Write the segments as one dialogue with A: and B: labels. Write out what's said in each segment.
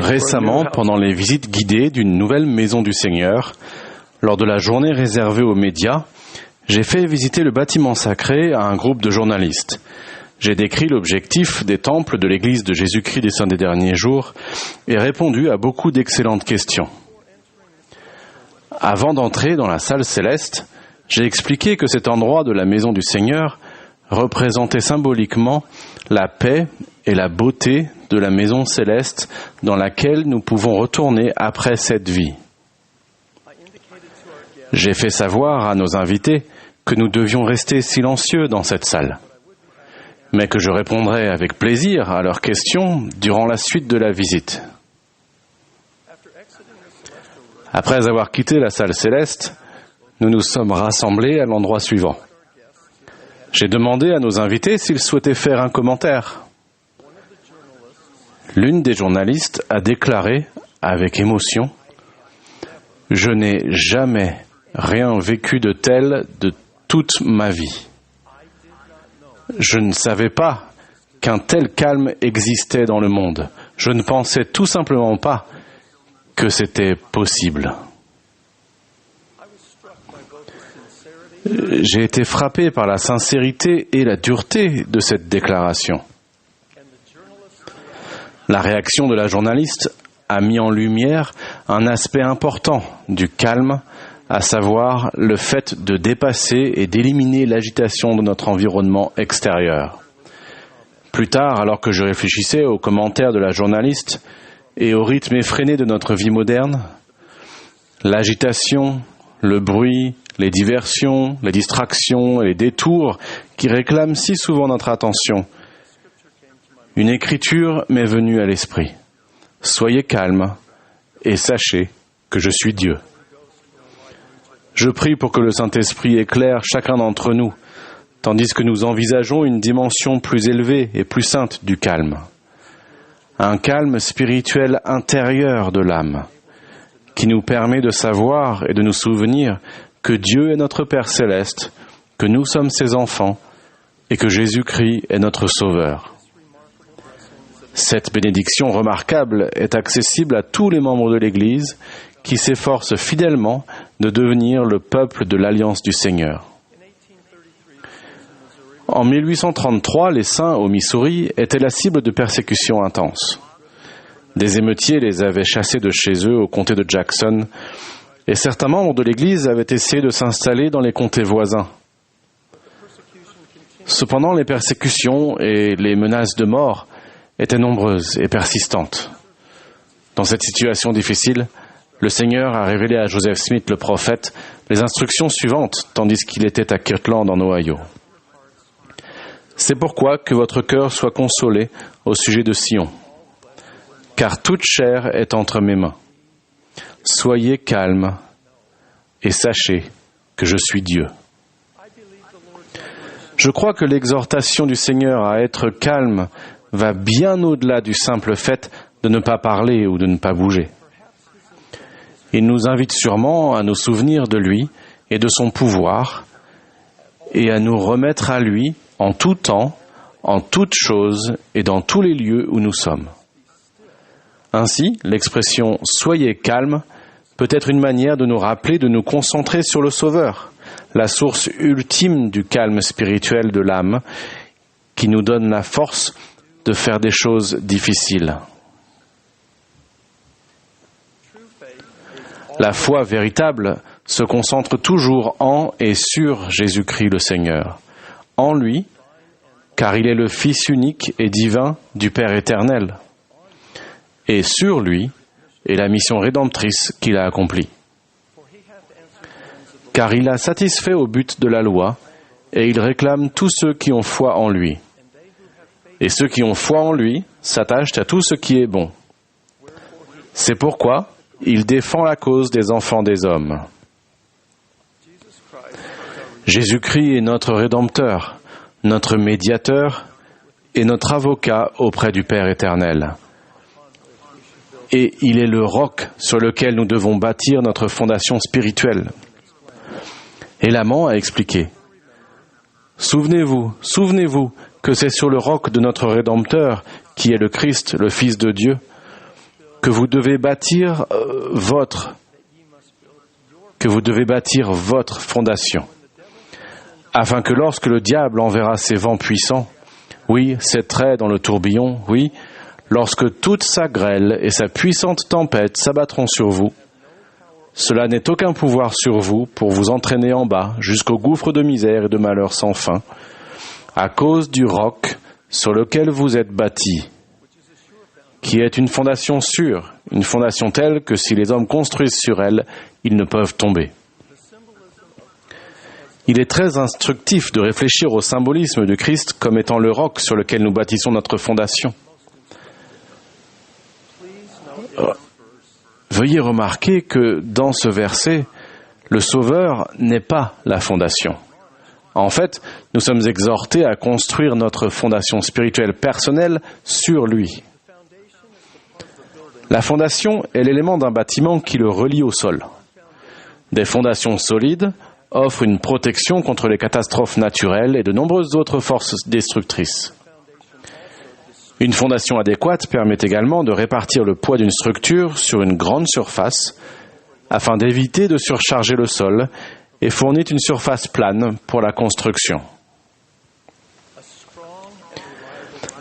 A: Récemment, pendant les visites guidées d'une nouvelle maison du Seigneur, lors de la journée réservée aux médias, j'ai fait visiter le bâtiment sacré à un groupe de journalistes. J'ai décrit l'objectif des temples de l'Église de Jésus-Christ des Saints des Derniers Jours et répondu à beaucoup d'excellentes questions. Avant d'entrer dans la salle céleste, j'ai expliqué que cet endroit de la maison du Seigneur représentait symboliquement la paix et la beauté de la maison céleste dans laquelle nous pouvons retourner après cette vie. J'ai fait savoir à nos invités que nous devions rester silencieux dans cette salle, mais que je répondrai avec plaisir à leurs questions durant la suite de la visite. Après avoir quitté la salle céleste, nous nous sommes rassemblés à l'endroit suivant. J'ai demandé à nos invités s'ils souhaitaient faire un commentaire. L'une des journalistes a déclaré avec émotion « Je n'ai jamais rien vécu de tel de toute ma vie. Je ne savais pas qu'un tel calme existait dans le monde. Je ne pensais tout simplement pas que c'était possible. » J'ai été frappé par la sincérité et la dureté de cette déclaration. La réaction de la journaliste a mis en lumière un aspect important du calme, à savoir le fait de dépasser et d'éliminer l'agitation de notre environnement extérieur. Plus tard, alors que je réfléchissais aux commentaires de la journaliste et au rythme effréné de notre vie moderne, l'agitation, le bruit, les diversions, les distractions et les détours qui réclament si souvent notre attention, une écriture m'est venue à l'esprit. « Soyez calmes et sachez que je suis Dieu. » Je prie pour que le Saint-Esprit éclaire chacun d'entre nous, tandis que nous envisageons une dimension plus élevée et plus sainte du calme. Un calme spirituel intérieur de l'âme, qui nous permet de savoir et de nous souvenir que Dieu est notre Père céleste, que nous sommes ses enfants et que Jésus-Christ est notre Sauveur. Cette bénédiction remarquable est accessible à tous les membres de l'Église qui s'efforcent fidèlement de devenir le peuple de l'Alliance du Seigneur. En 1833, les saints au Missouri étaient la cible de persécutions intenses. Des émeutiers les avaient chassés de chez eux au comté de Jackson, et certains membres de l'Église avaient essayé de s'installer dans les comtés voisins. Cependant, les persécutions et les menaces de mort étaient nombreuses et persistantes. Dans cette situation difficile, le Seigneur a révélé à Joseph Smith, le prophète, les instructions suivantes, tandis qu'il était à Kirtland, en Ohio. « C'est pourquoi que votre cœur soit consolé au sujet de Sion, car toute chair est entre mes mains. Soyez calmes et sachez que je suis Dieu. » Je crois que l'exhortation du Seigneur à être calme va bien au-delà du simple fait de ne pas parler ou de ne pas bouger. Il nous invite sûrement à nous souvenir de lui et de son pouvoir et à nous remettre à lui en tout temps, en toutes choses et dans tous les lieux où nous sommes. Ainsi, l'expression « soyez calme » peut être une manière de nous rappeler de nous concentrer sur le Sauveur, la source ultime du calme spirituel de l'âme qui nous donne la force de faire des choses difficiles. La foi véritable se concentre toujours en et sur Jésus-Christ le Seigneur, en lui, car il est le Fils unique et divin du Père éternel, et sur lui est la mission rédemptrice qu'il a accomplie. Car il a satisfait au but de la loi, et il réclame tous ceux qui ont foi en lui. Et ceux qui ont foi en lui s'attachent à tout ce qui est bon. C'est pourquoi il défend la cause des enfants des hommes. Jésus-Christ est notre Rédempteur, notre médiateur et notre avocat auprès du Père éternel. Et il est le roc sur lequel nous devons bâtir notre fondation spirituelle. Et l'amant a expliqué « Souvenez-vous que c'est sur le roc de notre Rédempteur, qui est le Christ, le Fils de Dieu, que vous devez bâtir votre fondation, afin que lorsque le diable enverra ses vents puissants, oui, ses traits dans le tourbillon, oui, lorsque toute sa grêle et sa puissante tempête s'abattront sur vous, cela n'ait aucun pouvoir sur vous pour vous entraîner en bas jusqu'au gouffre de misère et de malheur sans fin, à cause du roc sur lequel vous êtes bâtis, qui est une fondation sûre, une fondation telle que si les hommes construisent sur elle, ils ne peuvent tomber. Il est très instructif de réfléchir au symbolisme du Christ comme étant le roc sur lequel nous bâtissons notre fondation. Veuillez remarquer que dans ce verset, le Sauveur n'est pas la fondation. En fait, nous sommes exhortés à construire notre fondation spirituelle personnelle sur lui. La fondation est l'élément d'un bâtiment qui le relie au sol. Des fondations solides offrent une protection contre les catastrophes naturelles et de nombreuses autres forces destructrices. Une fondation adéquate permet également de répartir le poids d'une structure sur une grande surface afin d'éviter de surcharger le sol et fournit une surface plane pour la construction.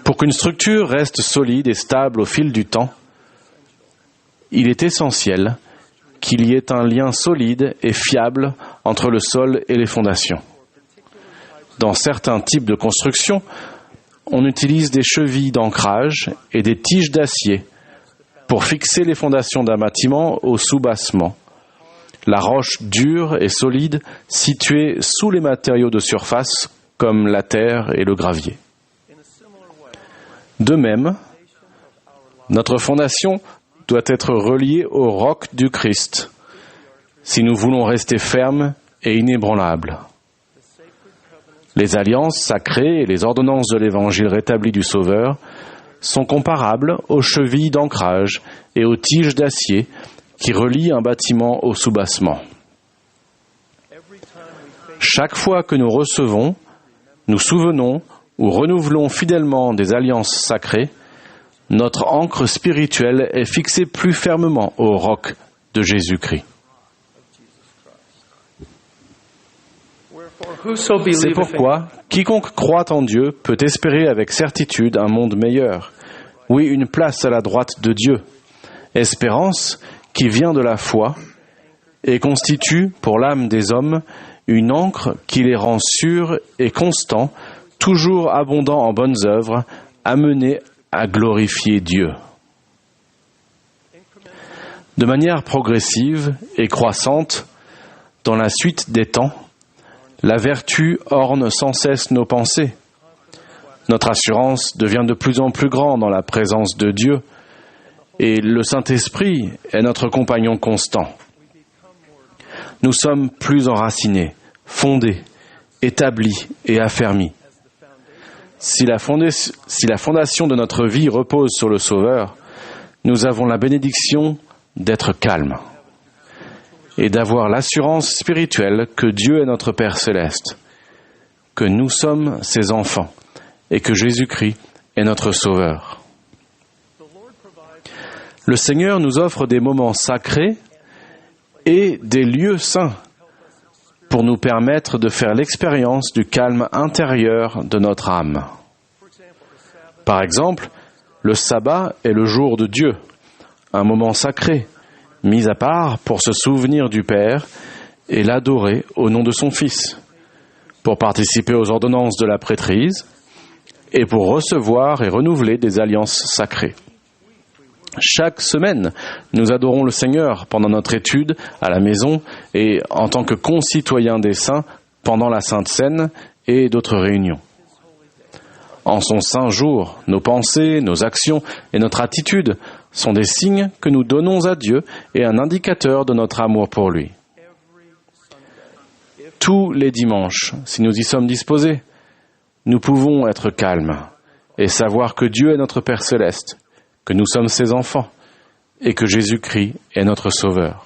A: Pour qu'une structure reste solide et stable au fil du temps, il est essentiel qu'il y ait un lien solide et fiable entre le sol et les fondations. Dans certains types de construction, on utilise des chevilles d'ancrage et des tiges d'acier pour fixer les fondations d'un bâtiment au soubassement, la roche dure et solide située sous les matériaux de surface comme la terre et le gravier. De même, notre fondation doit être reliée au roc du Christ si nous voulons rester fermes et inébranlables. Les alliances sacrées et les ordonnances de l'Évangile rétabli du Sauveur sont comparables aux chevilles d'ancrage et aux tiges d'acier qui relient un bâtiment au soubassement. Chaque fois que nous recevons, nous souvenons ou renouvelons fidèlement des alliances sacrées, notre ancre spirituelle est fixée plus fermement au roc de Jésus-Christ. C'est pourquoi quiconque croit en Dieu peut espérer avec certitude un monde meilleur, oui, une place à la droite de Dieu, espérance qui vient de la foi et constitue pour l'âme des hommes une ancre qui les rend sûrs et constants, toujours abondants en bonnes œuvres, amenés à glorifier Dieu. De manière progressive et croissante, dans la suite des temps, la vertu orne sans cesse nos pensées. Notre assurance devient de plus en plus grande dans la présence de Dieu et le Saint-Esprit est notre compagnon constant. Nous sommes plus enracinés, fondés, établis et affermis. Si la fondation de notre vie repose sur le Sauveur, nous avons la bénédiction d'être calmes et d'avoir l'assurance spirituelle que Dieu est notre Père céleste, que nous sommes ses enfants et que Jésus-Christ est notre Sauveur. Le Seigneur nous offre des moments sacrés et des lieux saints pour nous permettre de faire l'expérience du calme intérieur de notre âme. Par exemple, le sabbat est le jour de Dieu, un moment sacré, mis à part pour se souvenir du Père et l'adorer au nom de son Fils, pour participer aux ordonnances de la prêtrise et pour recevoir et renouveler des alliances sacrées. Chaque semaine, nous adorons le Seigneur pendant notre étude à la maison et en tant que concitoyens des saints pendant la Sainte Seine et d'autres réunions. En son saint jour, nos pensées, nos actions et notre attitude sont des signes que nous donnons à Dieu et un indicateur de notre amour pour lui. Tous les dimanches, si nous y sommes disposés, nous pouvons être calmes et savoir que Dieu est notre Père céleste, que nous sommes ses enfants et que Jésus-Christ est notre Sauveur.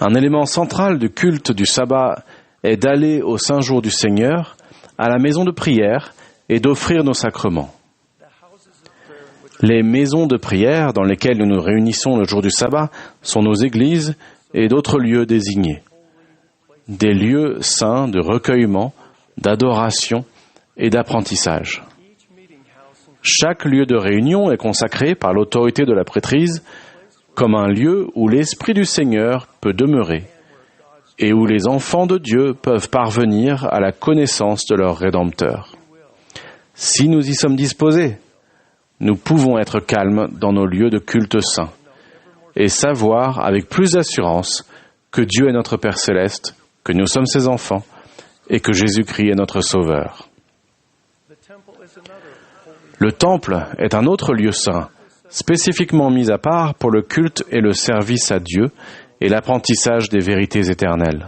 A: Un élément central du culte du sabbat est d'aller au saint jour du Seigneur à la maison de prière et d'offrir nos sacrements. Les maisons de prière dans lesquelles nous nous réunissons le jour du sabbat sont nos églises et d'autres lieux désignés. Des lieux saints de recueillement, d'adoration et d'apprentissage. Chaque lieu de réunion est consacré par l'autorité de la prêtrise comme un lieu où l'Esprit du Seigneur peut demeurer et où les enfants de Dieu peuvent parvenir à la connaissance de leur Rédempteur. Si nous y sommes disposés, nous pouvons être calmes dans nos lieux de culte saints et savoir avec plus d'assurance que Dieu est notre Père céleste, que nous sommes ses enfants et que Jésus-Christ est notre Sauveur. Le temple est un autre lieu saint, spécifiquement mis à part pour le culte et le service à Dieu et l'apprentissage des vérités éternelles.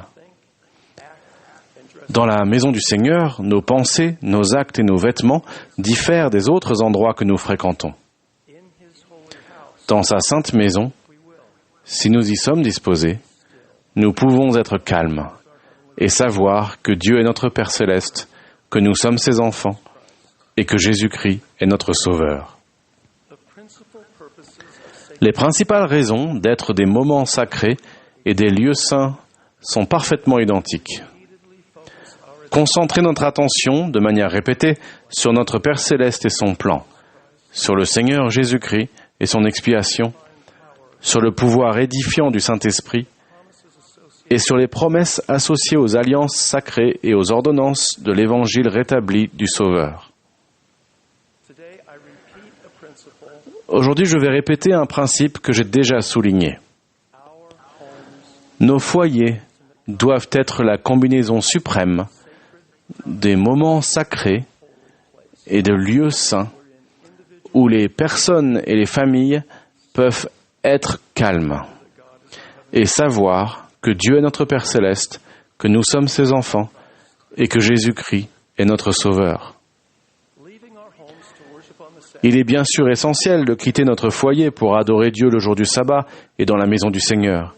A: Dans la maison du Seigneur, nos pensées, nos actes et nos vêtements diffèrent des autres endroits que nous fréquentons. Dans sa sainte maison, si nous y sommes disposés, nous pouvons être calmes et savoir que Dieu est notre Père céleste, que nous sommes ses enfants et que Jésus-Christ est notre Sauveur. Les principales raisons d'être des moments sacrés et des lieux saints sont parfaitement identiques. Concentrer notre attention de manière répétée sur notre Père céleste et son plan, sur le Seigneur Jésus-Christ et son expiation, sur le pouvoir édifiant du Saint-Esprit et sur les promesses associées aux alliances sacrées et aux ordonnances de l'Évangile rétabli du Sauveur. Aujourd'hui, je vais répéter un principe que j'ai déjà souligné. Nos foyers doivent être la combinaison suprême des moments sacrés et de lieux saints où les personnes et les familles peuvent être calmes et savoir que Dieu est notre Père céleste, que nous sommes ses enfants et que Jésus-Christ est notre Sauveur. Il est bien sûr essentiel de quitter notre foyer pour adorer Dieu le jour du sabbat et dans la maison du Seigneur.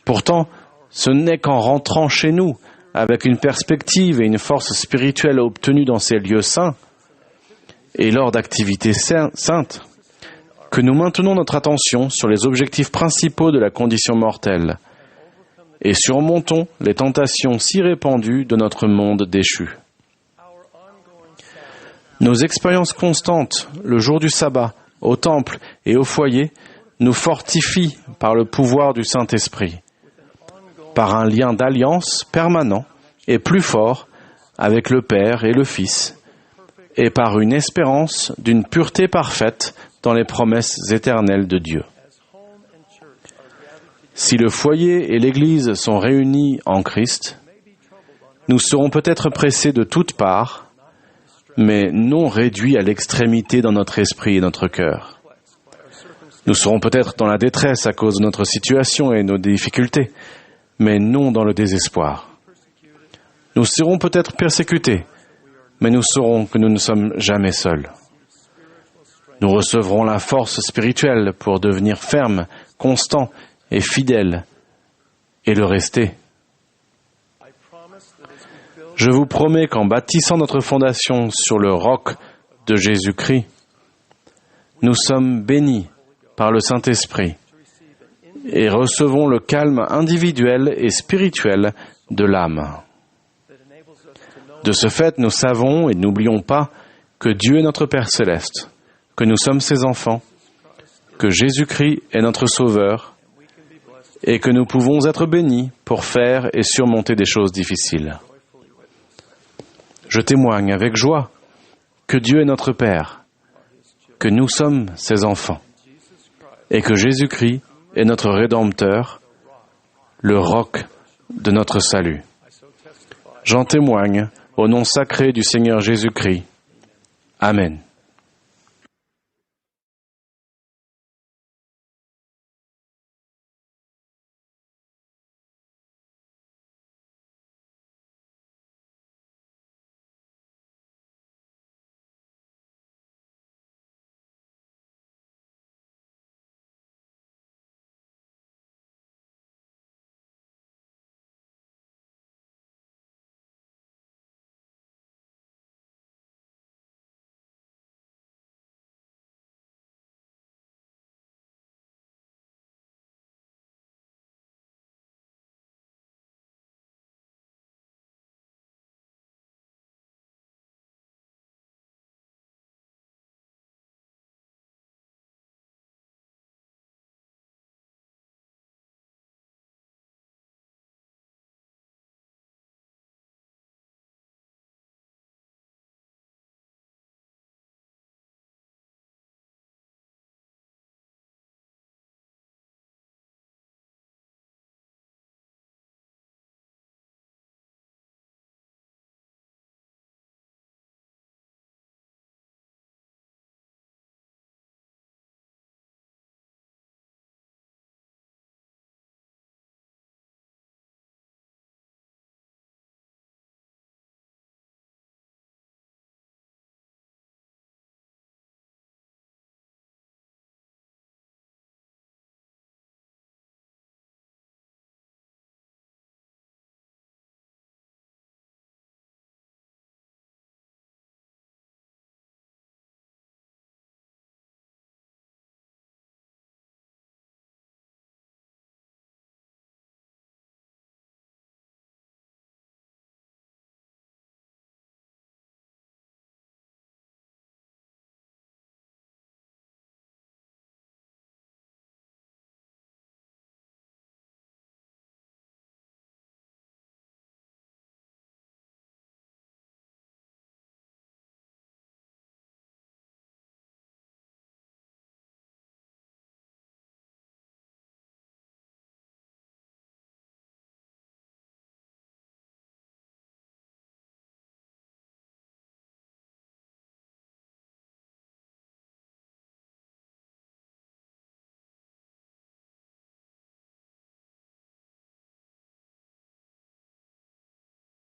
A: Pourtant, ce n'est qu'en rentrant chez nous, avec une perspective et une force spirituelle obtenue dans ces lieux saints, et lors d'activités saintes, que nous maintenons notre attention sur les objectifs principaux de la condition mortelle, et surmontons les tentations si répandues de notre monde déchu. Nos expériences constantes, le jour du sabbat, au temple et au foyer, nous fortifient par le pouvoir du Saint-Esprit, par un lien d'alliance permanent et plus fort avec le Père et le Fils, et par une espérance d'une pureté parfaite dans les promesses éternelles de Dieu. Si le foyer et l'Église sont réunis en Christ, nous serons peut-être pressés de toutes parts, mais non réduits à l'extrémité dans notre esprit et notre cœur. Nous serons peut-être dans la détresse à cause de notre situation et nos difficultés, mais non dans le désespoir. Nous serons peut-être persécutés, mais nous saurons que nous ne sommes jamais seuls. Nous recevrons la force spirituelle pour devenir fermes, constants et fidèles, et le rester. Je vous promets qu'en bâtissant notre fondation sur le roc de Jésus-Christ, nous sommes bénis par le Saint-Esprit et recevons le calme individuel et spirituel de l'âme. De ce fait, nous savons et n'oublions pas que Dieu est notre Père céleste, que nous sommes ses enfants, que Jésus-Christ est notre Sauveur et que nous pouvons être bénis pour faire et surmonter des choses difficiles. Je témoigne avec joie que Dieu est notre Père, que nous sommes ses enfants, et que Jésus-Christ est notre Rédempteur, le roc de notre salut. J'en témoigne au nom sacré du Seigneur Jésus-Christ. Amen.